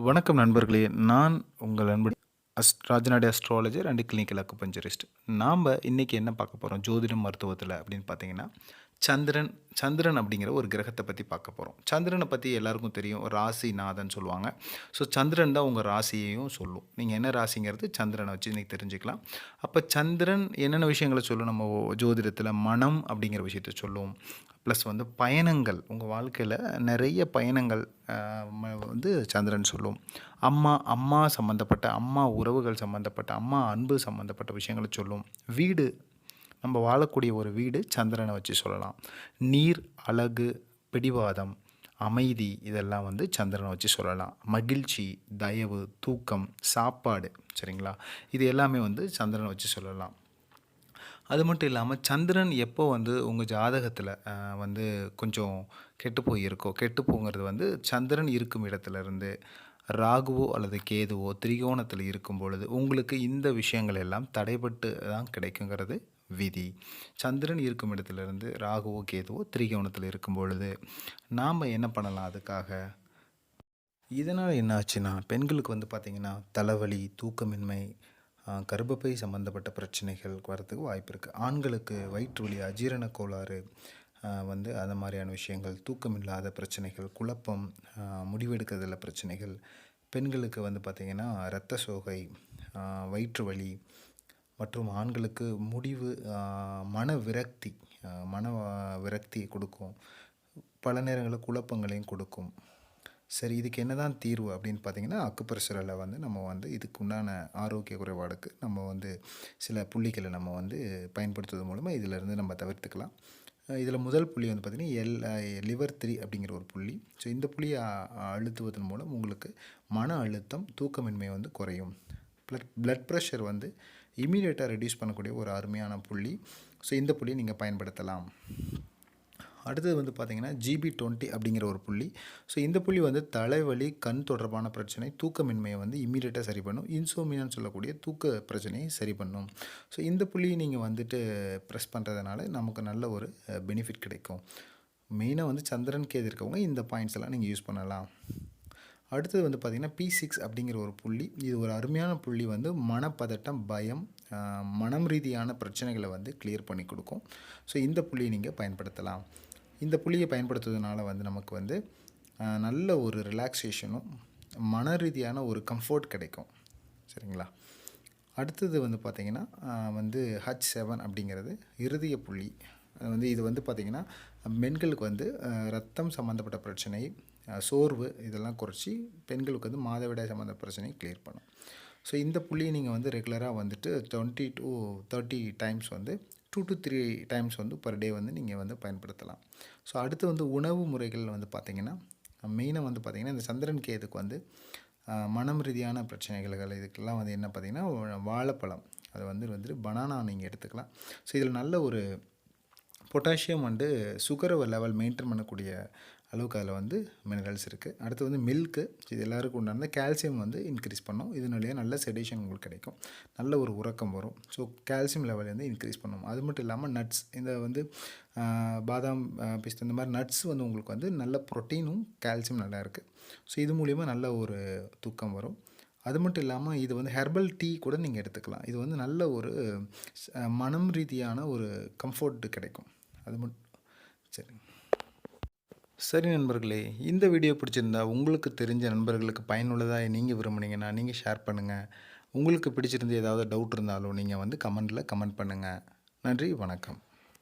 வணக்கம் நண்பர்களே. நான் உங்கள் நண்பன் Rajanadi astrologer and clinical acupuncturist. நாம் இன்றைக்கி என்ன பார்க்க போகிறோம் ஜோதிடம் மருத்துவத்தில் அப்படின்னு பார்த்தீங்கன்னா, சந்திரன் சந்திரன் அப்படிங்கிற ஒரு கிரகத்தை பற்றி பார்க்க போகிறோம். சந்திரனை பற்றி எல்லாருக்கும் தெரியும், ராசிநாதன் சொல்லுவாங்க. ஸோ சந்திரன் தான் உங்கள் ராசியையும் சொல்லும். நீங்கள் என்ன ராசிங்கிறது சந்திரனை வச்சு இன்றைக்கி தெரிஞ்சுக்கலாம். அப்போ சந்திரன் என்னென்ன விஷயங்களை சொல்லும் நம்ம ஜோதிடத்தில்? மனம் அப்படிங்கிற விஷயத்த சொல்லும். ப்ளஸ் வந்து பயணங்கள், உங்கள் வாழ்க்கையில் நிறைய பயணங்கள் வந்து சந்திரன் சொல்லும். அம்மா சம்மந்தப்பட்ட, அம்மா உறவுகள் சம்மந்தப்பட்ட, அம்மா அன்பு சம்மந்தப்பட்ட விஷயங்களை சொல்லும். வீடு, நம்ம வாழக்கூடிய ஒரு வீடு சந்திரனை வச்சு சொல்லலாம். நீர், அழகு, பிடிவாதம், அமைதி, இதெல்லாம் வந்து சந்திரனை வச்சு சொல்லலாம். மகிழ்ச்சி, தயவு, தூக்கம், சாப்பாடு, சரிங்களா? இது எல்லாமே வந்து சந்திரனை வச்சு சொல்லலாம். அது மட்டும் இல்லாமல் சந்திரன் எப்போ வந்து உங்கள் ஜாதகத்தில் வந்து கொஞ்சம் கெட்டுப்போங்கிறது வந்து சந்திரன் இருக்கும் இடத்துலேருந்து ராகுவோ அல்லது கேதுவோ திரிகோணத்தில் இருக்கும் பொழுது உங்களுக்கு இந்த விஷயங்கள் எல்லாம் தடைபட்டு தான் கிடைக்குங்கிறது விதி. சந்திரன் இருக்கும் இடத்துலேருந்து ராகுவோ கேதுவோ திரிகோணத்தில் இருக்கும் பொழுது நாம் என்ன பண்ணலாம்? அதுக்காக இதனால் என்ன ஆச்சுன்னா, பெண்களுக்கு வந்து பார்த்திங்கன்னா தலைவலி, தூக்கமின்மை, கர்ப்பப்பை சம்மந்தப்பட்ட பிரச்சனைகள் வரத்துக்கு வாய்ப்பு இருக்குது. ஆண்களுக்கு வயிற்று வலி, அஜீரண கோளாறு, வந்து அந்த மாதிரியான விஷயங்கள், தூக்கமில்லாத பிரச்சனைகள், குழப்பம், முடிவெடுக்கிறதுல பிரச்சனைகள். பெண்களுக்கு வந்து பார்த்திங்கன்னா இரத்த சோகை, வயிற்று வலி, மற்றும் ஆண்களுக்கு மன விரக்தி கொடுக்கும். பல நேரங்களில் குழப்பங்களையும் கொடுக்கும். சரி, இதுக்கு என்ன தான் தீர்வு அப்படின்னு பார்த்தீங்கன்னா, அக்குப்ரெஷரில் வந்து நம்ம வந்து இதுக்கு உண்டான ஆரோக்கிய குறைபாடுக்கு நம்ம வந்து சில புள்ளிகளை நம்ம வந்து பயன்படுத்துவது மூலமாக இதிலேருந்து நம்ம தவிர்த்துக்கலாம். இதில் முதல் புள்ளி வந்து பார்த்திங்கன்னா லிவர் 3 அப்படிங்கிற ஒரு புள்ளி. ஸோ இந்த புள்ளியை அழுத்துவதன் மூலம் உங்களுக்கு மன அழுத்தம், தூக்கமின்மை வந்து குறையும். ப்ளட் ப்ரெஷர் வந்து இமீடியட்டாக ரெடியூஸ் பண்ணக்கூடிய ஒரு அருமையான புள்ளி. ஸோ இந்த புள்ளியை நீங்கள் பயன்படுத்தலாம். அடுத்தது வந்து பார்த்திங்கன்னா GB20 அப்படிங்கிற ஒரு புள்ளி. ஸோ இந்த புள்ளி வந்து தலைவலி, கண் தொடர்பான பிரச்சனை, தூக்கமின்மையை வந்து இம்மீடியட்டாக சரி பண்ணும். இன்சோமியான்னு சொல்லக்கூடிய தூக்க பிரச்சனையை சரி பண்ணும். ஸோ இந்த புள்ளியை நீங்கள் வந்துட்டு ப்ரெஸ் பண்ணுறதுனால நமக்கு நல்ல ஒரு பெனிஃபிட் கிடைக்கும். மெயினாக வந்து சந்திரன் கேது இருக்கவங்க இந்த பாயிண்ட்ஸ் எல்லாம் நீங்கள் யூஸ் பண்ணலாம். அடுத்தது வந்து பார்த்திங்கன்னா P6 அப்படிங்கிற ஒரு புள்ளி. இது ஒரு அருமையான புள்ளி. வந்து மனப்பதட்டம், பயம், மனம் ரீதியான பிரச்சனைகளை வந்து கிளியர் பண்ணி கொடுக்கும். ஸோ இந்த புள்ளியை நீங்கள் பயன்படுத்தலாம். இந்த புள்ளியை பயன்படுத்துவதனால வந்து நமக்கு வந்து நல்ல ஒரு ரிலாக்ஸேஷனும், மன ரீதியான ஒரு கம்ஃபர்ட் கிடைக்கும், சரிங்களா? அடுத்தது வந்து பார்த்திங்கன்னா வந்து H7 அப்படிங்கிறது இருதய புள்ளி. வந்து இது வந்து பார்த்திங்கன்னா பெண்களுக்கு வந்து ரத்தம் சம்மந்தப்பட்ட பிரச்சனை, சோர்வு, இதெல்லாம் குறைச்சி பெண்களுக்கு வந்து மாதவிடாய் சம்மந்த பிரச்சனையை கிளியர் பண்ணும். ஸோ இந்த புள்ளியை நீங்கள் வந்து ரெகுலராக வந்துட்டு 20 to 30 டைம்ஸ் வந்து 2 to 3 டைம்ஸ் வந்து பர் டே வந்து நீங்கள் வந்து பயன்படுத்தலாம். ஸோ அடுத்து வந்து உணவு முறைகள் வந்து பார்த்திங்கன்னா மெயினாக வந்து பார்த்திங்கன்னா இந்த சந்திரன் கேதுக்கு வந்து மனம் ரீதியான பிரச்சனைகள் இதுக்கெல்லாம் வந்து என்ன பார்த்திங்கன்னா வாழைப்பழம், அது வந்துட்டு பனானா நீங்கள் எடுத்துக்கலாம். ஸோ இதில் நல்ல ஒரு பொட்டாசியம் வந்து சுகர் லெவல் மெயின்டைன் பண்ணக்கூடிய அளவுக்கு அதில் வந்து மினரல்ஸ் இருக்குது. அடுத்து வந்து மில்க்கு, இது எல்லாருக்கும் உண்டான கால்சியம் வந்து இன்க்ரீஸ் பண்ணும். இதனாலேயே நல்ல செடேஷன் உங்களுக்கு கிடைக்கும், நல்ல ஒரு உறக்கம் வரும். ஸோ கால்சியம் லெவல் வந்து இன்க்ரீஸ் பண்ணும். அது மட்டும் இல்லாமல் நட்ஸ், இந்த வந்து பாதாம், பிஸ்தா, இந்த மாதிரி நட்ஸ் வந்து உங்களுக்கு வந்து நல்ல ப்ரோட்டீனும் கால்சியம் நல்லா இருக்குது. ஸோ இது மூலிமா நல்ல ஒரு தூக்கம் வரும். அது மட்டும் இல்லாமல் இது வந்து ஹெர்பல் டீ கூட நீங்கள் எடுத்துக்கலாம். இது வந்து நல்ல ஒரு மனம் ரீதியான ஒரு கம்ஃபர்ட் கிடைக்கும். அது மட்டும் சரி நண்பர்களே, இந்த வீடியோ பிடிச்சிருந்தா உங்களுக்கு தெரிஞ்ச நண்பர்களுக்கு பயனுள்ளதாக நீங்கள் விரும்புனீங்கன்னா நீங்கள் ஷேர் பண்ணுங்கள். உங்களுக்கு பிடிச்சிருந்து ஏதாவது டவுட் இருந்தாலும் நீங்கள் வந்து கமெண்ட் பண்ணுங்கள். நன்றி, வணக்கம்.